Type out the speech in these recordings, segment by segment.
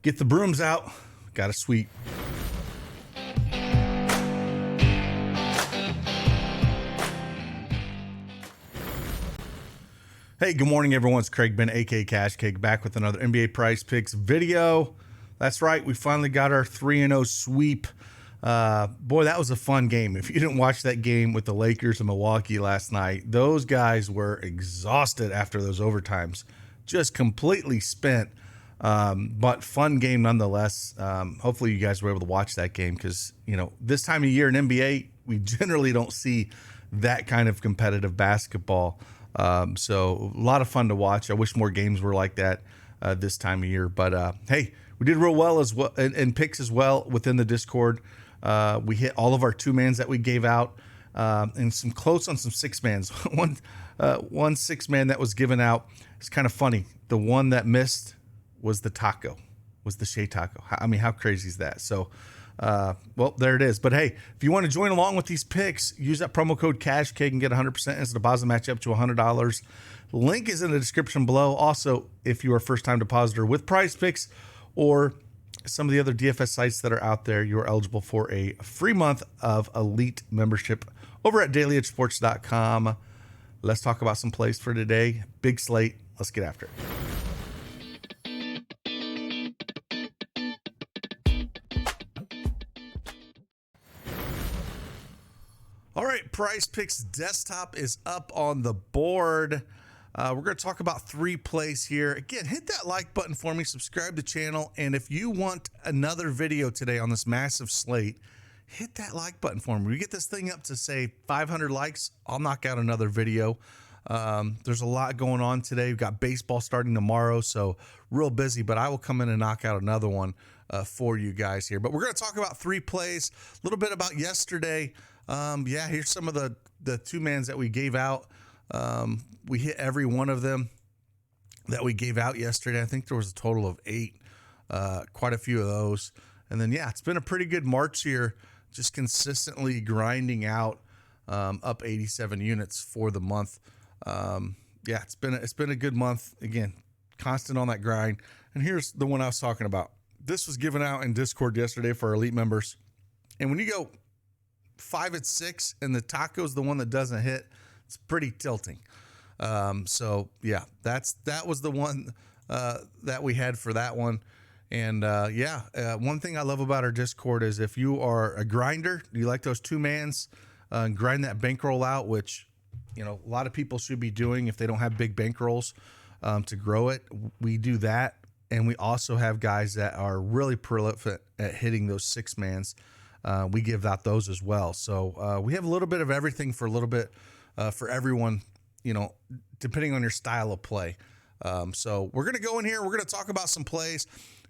Get the brooms out. Got a sweep. Hey, good morning, everyone. It's Craig Ben, aka CashKeg, back with another NBA Prizepicks video. That's right, we finally got our 3-0 sweep. Boy, that was a fun game. If you didn't watch that game with the Lakers and Milwaukee last night, those guys were exhausted after those overtimes, just completely spent. But fun game nonetheless. Hopefully you guys were able to watch that game because, you know, this time of year in NBA, we generally don't see that kind of competitive basketball. So a lot of fun to watch. I wish more games were like that this time of year. But hey, we did real well as well in picks as well within the Discord. We hit all of our 2-mans that we gave out, and some close on some 6-mans. One 6-man that was given out. It's kind of funny. The one that missed was the taco, was the Shea taco. I mean, how crazy is that? So, well, there it is. But hey, if you want to join along with these picks, use that promo code CashKeg and get 100% as a deposit match up to $100. Link is in the description below. Also, if you are a first-time depositor with Prizepicks or some of the other DFS sites that are out there, you are eligible for a free month of elite membership over at dailyedgesports.com. Let's talk about some plays for today. Big slate. Let's get after it. All right, Prizepicks desktop is up on the board. We're going to talk about 3 plays here. Again, hit that like button for me, subscribe to the channel, and if you want another video today on this massive slate, hit that like button for me. We get this thing up to, say, 500 likes, I'll knock out another video. There's a lot going on today. We've got baseball starting tomorrow, so real busy, but I will come in and knock out another one for you guys here. But we're going to talk about 3 plays, a little bit about yesterday. Yeah, here's some of the 2-mans that we gave out. We hit every one of them that we gave out yesterday. I think there was a total of 8, quite a few of those. And then, yeah, it's been a pretty good March here, just consistently grinding out up 87 units for the month. Yeah, it's been a good month. Again, constant on that grind. And here's the one I was talking about. This was given out in Discord yesterday for our elite members. And when you go 5 at 6 and the taco's the one that doesn't hit, it's pretty tilting. So yeah, that was the one that we had for that one. And one thing I love about our Discord is if you are a grinder, you like those 2-mans, grind that bankroll out, which, you know, a lot of people should be doing if they don't have big bankrolls to grow it. We do that. And we also have guys that are really prolific at hitting those 6-mans. We give out those as well. So we have a little bit of everything for a little bit for everyone, you know, depending on your style of play. So we're going to go in here. We're going to talk about some plays.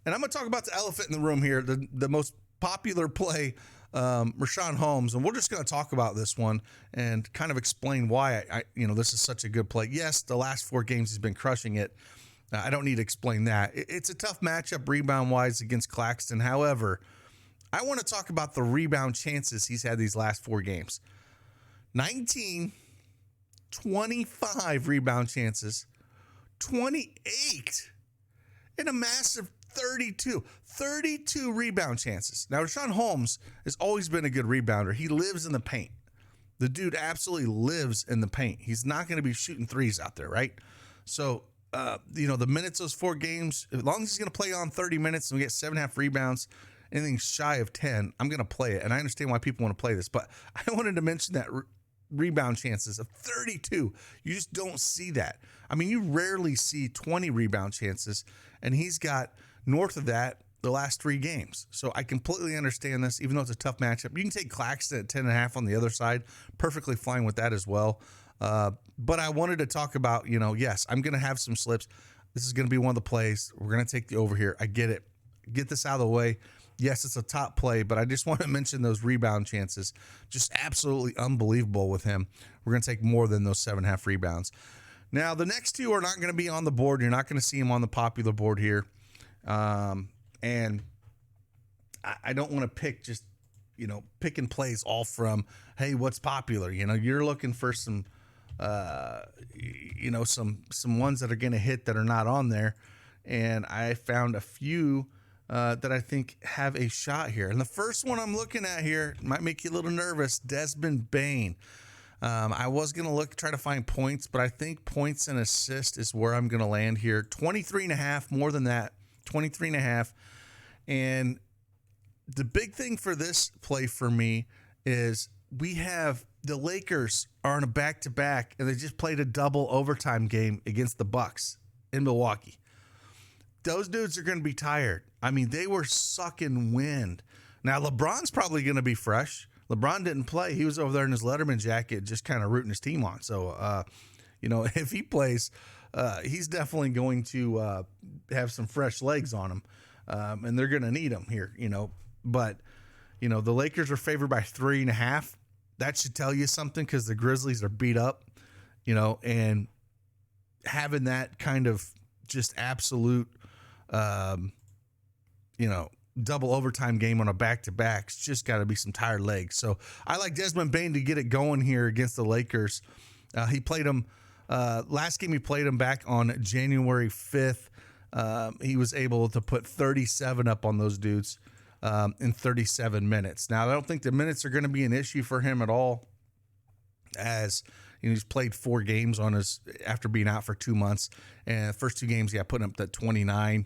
And I'm going to talk about the elephant in the room here, the most popular play, Richaun Holmes. And we're just going to talk about this one and kind of explain why this is such a good play. Yes, the last 4 games he's been crushing it. I don't need to explain that. It's a tough matchup rebound-wise against Claxton. However, I want to talk about the rebound chances he's had these last 4 games. 19, 25 rebound chances, 28, and a massive 32 rebound chances. Now, Richaun Holmes has always been a good rebounder. He lives in the paint. The dude absolutely lives in the paint. He's not going to be shooting threes out there, right? So, the minutes those 4 games, as long as he's going to play on 30 minutes and we get 7.5 rebounds, anything shy of 10, I'm going to play it. And I understand why people want to play this, but I wanted to mention that rebound chances of 32. You just don't see that. I mean, you rarely see 20 rebound chances, and he's got north of that the last 3 games. So I completely understand this, even though it's a tough matchup. You can take Claxton at 10.5 on the other side. Perfectly fine with that as well. But I wanted to talk about, yes, I'm going to have some slips. This is going to be one of the plays. We're going to take the over here. I get it. Get this out of the way. Yes, it's a top play, but I just want to mention those rebound chances. Just absolutely unbelievable with him. We're going to take more than those 7.5 rebounds. Now, the next 2 are not going to be on the board. You're not going to see them on the popular board here. And I don't want to pick just, picking plays all from, hey, what's popular? You're looking for some some ones that are going to hit that are not on there. And I found a few that I think have a shot here. And the first one I'm looking at here might make you a little nervous, Desmond Bane. I was going to try to find points, but I think points and assist is where I'm going to land here. 23.5, more than that, 23.5. And the big thing for this play for me is we have the Lakers are on a back-to-back, and they just played a double overtime game against the Bucks in Milwaukee. Those dudes are going to be tired. I mean, they were sucking wind. Now, LeBron's probably going to be fresh. LeBron didn't play. He was over there in his Letterman jacket just kind of rooting his team on. So, if he plays, he's definitely going to have some fresh legs on him, and they're going to need him here, But, the Lakers are favored by 3.5. That should tell you something because the Grizzlies are beat up, and having that kind of just absolute, double overtime game on a back-to-back, it's just got to be some tired legs. So I like Desmond Bane to get it going here against the Lakers. He played him last game. He played him back on January 5th. He was able to put 37 up on those dudes in 37 minutes. Now, I don't think the minutes are going to be an issue for him at all, as he's played 4 games after being out for 2 months. And the first 2 games, putting up that 29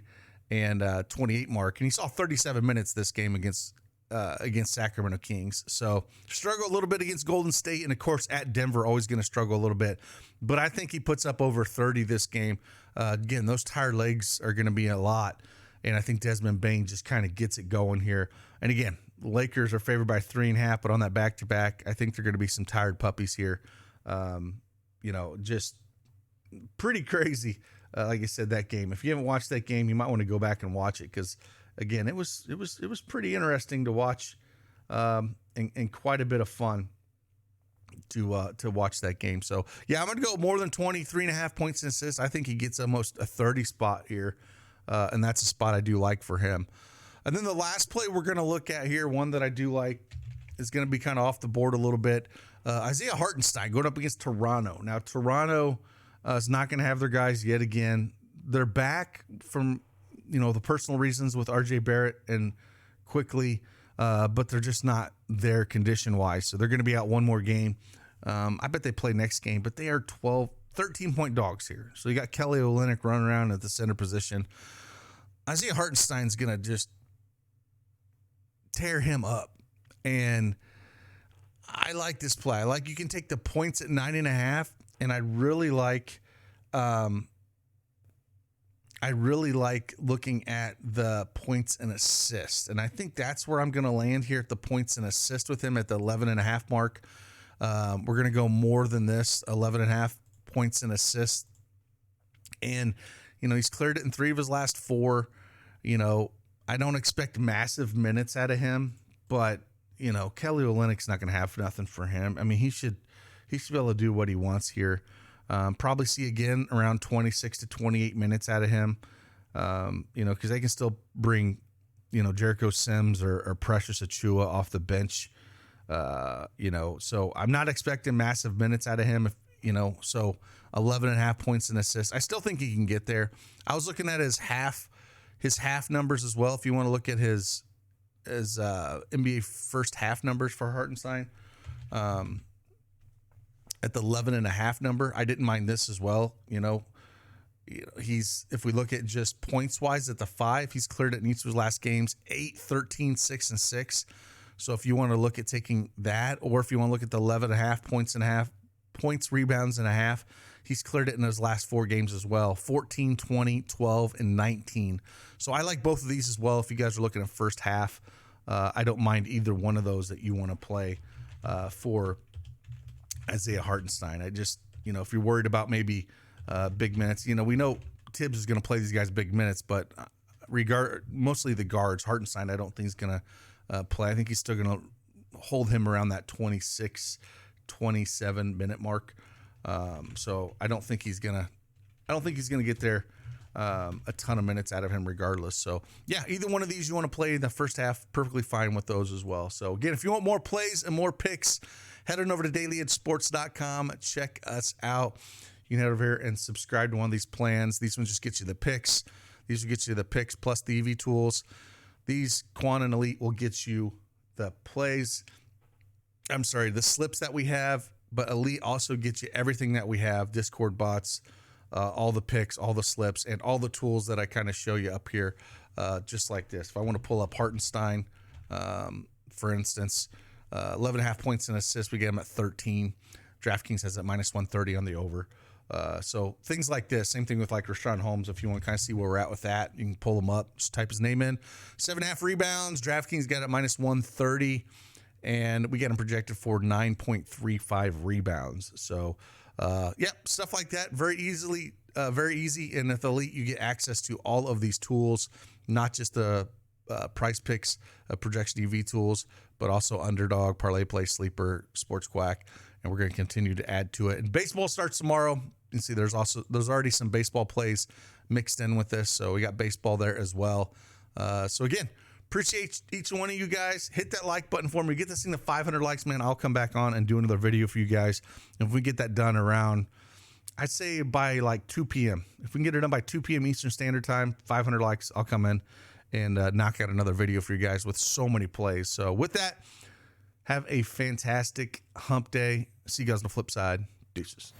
and 28 mark. And he saw 37 minutes this game against Sacramento Kings. So struggle a little bit against Golden State, and of course at Denver, always going to struggle a little bit. But I think he puts up over 30 this game. Again, those tired legs are going to be a lot, and I think Desmond Bane just kind of gets it going here. And again, Lakers are favored by 3.5, but on that back-to-back, I think they're going to be some tired puppies here. Just pretty crazy. Like I said, that game. If you haven't watched that game, you might want to go back and watch it because, again, it was pretty interesting to watch, and quite a bit of fun to watch that game. So I'm going to go more than 23.5 points and assists. I think he gets almost a 30 spot here, and that's a spot I do like for him. And then the last play we're going to look at here, one that I do like, is going to be kind of off the board a little bit. Isaiah Hartenstein going up against Toronto. Now, Toronto is not going to have their guys yet again. They're back from, the personal reasons with RJ Barrett and Quickly, but they're just not there condition-wise. So they're going to be out one more game. I bet they play next game, but they are 13-point dogs here. So you got Kelly Olynyk running around at the center position. Isaiah Hartenstein's going to just tear him up. And I like this play. You can take the points at 9.5, and I really like looking at the points and assists. And I think that's where I'm going to land here at the points and assist with him at the 11.5 mark. We're going to go more than this, 11.5 points and assists. And, he's cleared it in 3 of his last 4. I don't expect massive minutes out of him, but, Kelly Olynyk's not going to have nothing for him. I mean, he should be able to do what he wants here. Probably see again around 26 to 28 minutes out of him, because they can still bring, Jericho Sims or Precious Achua off the bench, so I'm not expecting massive minutes out of him, so 11.5 points and assists. I still think he can get there. I was looking at his half numbers as well. If you want to look at his NBA first half numbers for Hartenstein, at the 11.5 number, I didn't mind this as well. If we look at just points wise at the 5, he's cleared it in each of his last games, 8, 13, 6, and 6. So if you want to look at taking that, or if you want to look at the 11.5 points, rebounds and a half, he's cleared it in his last 4 games as well, 14, 20, 12, and 19. So I like both of these as well. If you guys are looking at first half, I don't mind either one of those that you want to play for Isaiah Hartenstein. I just, if you're worried about maybe big minutes, we know Tibbs is going to play these guys big minutes, but mostly the guards. Hartenstein, I don't think he's going to play. I think he's still going to hold him around that 26, 27 minute mark. So I don't think he's going to get there a ton of minutes out of him regardless. So either one of these you want to play in the first half, perfectly fine with those as well. So again, if you want more plays and more picks, head on over to dailyedgesports.com. Check us out. You can head over here and subscribe to one of these plans. These ones just get you the picks, These will get you the picks plus the EV tools. These Quant and Elite will get you the plays. I'm sorry, the slips that we have, but Elite also gets you everything that we have, Discord bots, all the picks, all the slips, and all the tools that I kind of show you up here, just like this. If I want to pull up Hartenstein, for instance, 11.5 points and assists, we get him at 13. DraftKings has at -130 on the over. So things like this, same thing with like Richaun Holmes. If you want to kind of see where we're at with that, you can pull him up, just type his name in. 7.5 rebounds, DraftKings got it -130, and we get him projected for 9.35 rebounds. So, stuff like that, very easy. And with Elite, you get access to all of these tools, not just the PrizePicks projection EV tools, but also Underdog, Parlay Play, Sleeper, Sports Quack, and we're going to continue to add to it. And baseball starts tomorrow. You can see there's already some baseball plays mixed in with this, so we got baseball there as well. So again, appreciate each one of you guys. Hit that like button for me. Get this thing to 500 likes, man. I'll come back on and do another video for you guys. If we get that done around, I'd say by like 2 p.m. If we can get it done by 2 p.m. Eastern Standard Time, 500 likes, I'll come in and knock out another video for you guys with so many plays. So with that, have a fantastic hump day. See you guys on the flip side. Deuces.